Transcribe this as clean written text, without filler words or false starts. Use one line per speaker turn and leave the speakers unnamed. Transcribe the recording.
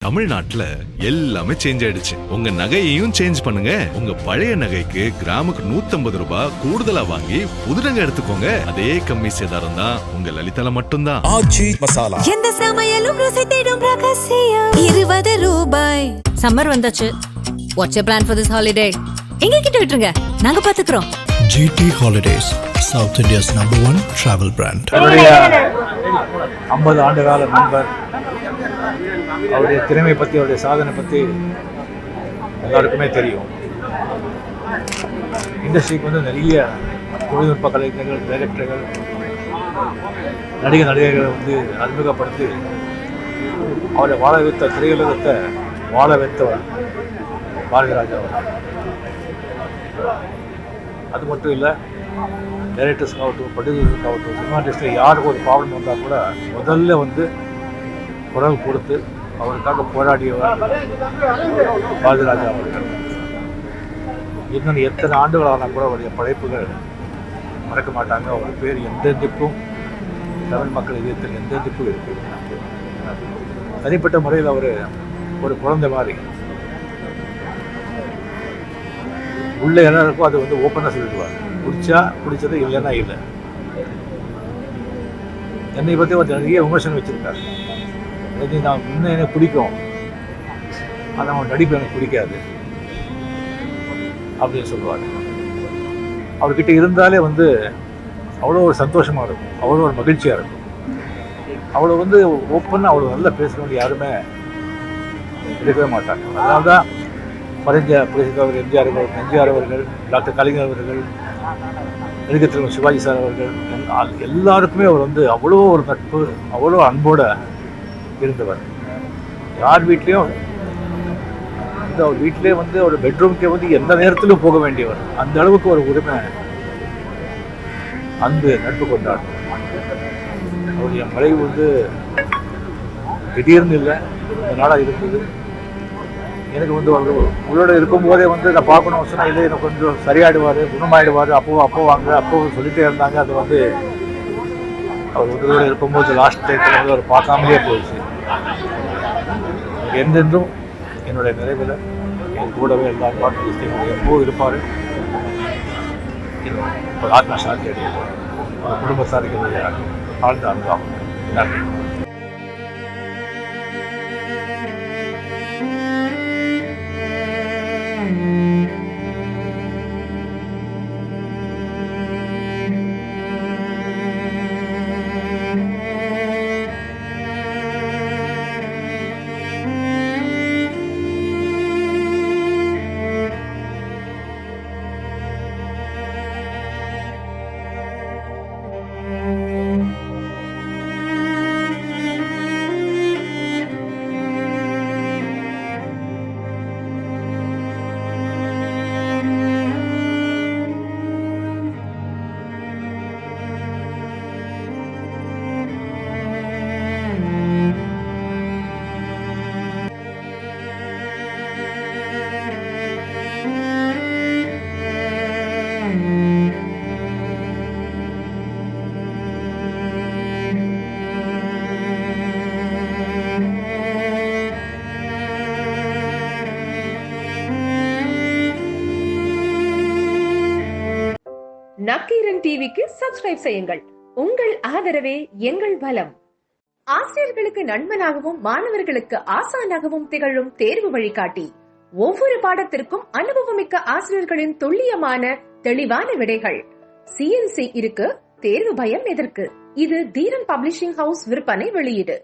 தமிழ்நாட்டுல எல்லாமே சேஞ்ச் ஆயிடுச்சு. உங்க நகையையும் சேஞ்ச் பண்ணுங்க. உங்க பழைய நகைக்கு கிராமுக்கு 150 ரூபாய் கூடுதலா வாங்கி புது நகை எடுத்துக்கோங்க. அதே கம்மி சேதாரம் தான் உங்க லலிதால மட்டும்தான். ஆச்சி மசாலா. எந்த சமையலும் ருசி தேடும் ரகசியம் 20 ரூபாய்.
சம்மர் வந்தாச்சு. What's your plan for this holiday? எங்க கிட்ட விட்டுருங்க, நாங்க பாத்துக்கிறோம்.
GT Holidays, South India's #1 travel brand.
50 ஆண்டுகால நண்பர், அவருடைய திறமை பற்றி, அவருடைய சாதனை பற்றி எல்லாருக்குமே தெரியும். இண்டஸ்ட்ரிக்கு வந்து நிறைய தொழில்நுட்ப கலைஞர்கள், டைரக்டர்கள், நடிகர்களை வந்து அறிமுகப்படுத்தி அவரை வாழ வைத்த திரையுலகத்தை வாழ வைத்தவர் பாரதிராஜா அவர். அது மட்டும் இல்லை, டைரக்டர்ஸ்க்காகட்டும், ப்ரொடியூசர்ஸ்க்காகட்டும், சினிமாட்டிஸ்ட்டு யாருக்கு ஒரு ப்ராப்ளம் வந்தால் கூட முதல்ல வந்து குரல் கொடுத்து அவருக்காக போராடியவர் பாரதிராஜா அவர்கள். இன்னும் எத்தனை ஆண்டுகளான கூட அவருடைய படைப்புகள் மறக்க மாட்டாங்க. அவர் பேர் எந்தெந்துக்கும் தமிழ் மக்கள் இதயத்தில் எந்தெந்துக்கும் இருக்கு. தனிப்பட்ட முறையில் அவர் ஒரு குழந்தை மாதிரி உள்ள என்ன இருக்கோ அது வந்து ஓப்பனாக சொல்லிடுவார். பிடிச்சா பிடிச்சது, இல்லைன்னா இல்லை. என்னை பற்றி அவர் நிறைய விமர்சனம் வச்சுருக்காரு. நான் இன்னும் எனக்கு பிடிக்கும், ஆனால் அவன் நடிப்பு எனக்கு பிடிக்காது அப்படின்னு சொல்லுவார். அவர்கிட்ட இருந்தாலே வந்து அவ்வளோ ஒரு சந்தோஷமாக இருக்கும், அவ்வளோ ஒரு மகிழ்ச்சியாக இருக்கும். அவ்வளோ வந்து ஓப்பனாக அவ்வளோ நல்லா பேசுகிறவங்க யாருமே இருக்கவே மாட்டாங்க. அதனால தான் பரிஞ்ச புரட்சித்தலைவர் எம்ஜிஆர் அவர்கள், டாக்டர் கலைஞர் அவர்கள், நடிகர் திரு சிவாஜி சார் அவர்கள் எல்லாருக்குமே அவர் வந்து அவ்வளோ ஒரு நட்பு, அவ்வளோ அன்போடு இருந்தவர். யார் வீட்லேயும் வந்து அவர் வீட்டிலே வந்து ஒரு பெட்ரூம்க்கே வந்து எந்த நேரத்திலும் போக வேண்டியவர். அந்த அளவுக்கு ஒரு உரிமை, அன்பு, நட்பு கொண்டாடும். அவருடைய மறைவு வந்து திடீர்னு இல்லை, இந்த நாளாக இருந்தது. எனக்கு வந்து அவர் உங்களோட இருக்கும்போதே வந்து நான் பார்க்கணும் சொன்னால் இல்லை, எனக்கு கொஞ்சம் சரியாயிடுவார், குணமாயிடுவார், அப்போ வாங்க, அப்போ சொல்லிகிட்டே இருந்தாங்க. அது வந்து அவர் உங்களோட இருக்கும்போது லாஸ்ட் டைத்தில் வந்து அவர் பார்க்காமலே போயிடுச்சு. எந்தெந்தும் என்னுடைய நிறைவில் என் கூடவே எல்லா பாட்டு எப்போது இருப்பார். ஒரு ஆத்மா சாந்தி அடையும். குடும்பத்தாருக்கு ஆழ்ந்த அனுபவம். நன்றி.
நக்கீரன் டிவிக்கு சப்ஸ்கிரைப் செய்யுங்கள். உங்கள் ஆதரவே எங்கள் பலம். ஆசிரியர்களுக்கு நண்பனாகவும் மாணவர்களுக்கு ஆசானாகவும் திகழும் தேர்வு வழிகாட்டி. ஒவ்வொரு பாடத்திற்கும் அனுபவமிக்க ஆசிரியர்களின் துல்லியமான தெளிவான விடைகள். CNC இருக்கு, தேர்வு பயம் எதற்கு? இது தீரன் பப்ளிஷிங் ஹவுஸ் விற்பனை வெளியீடு.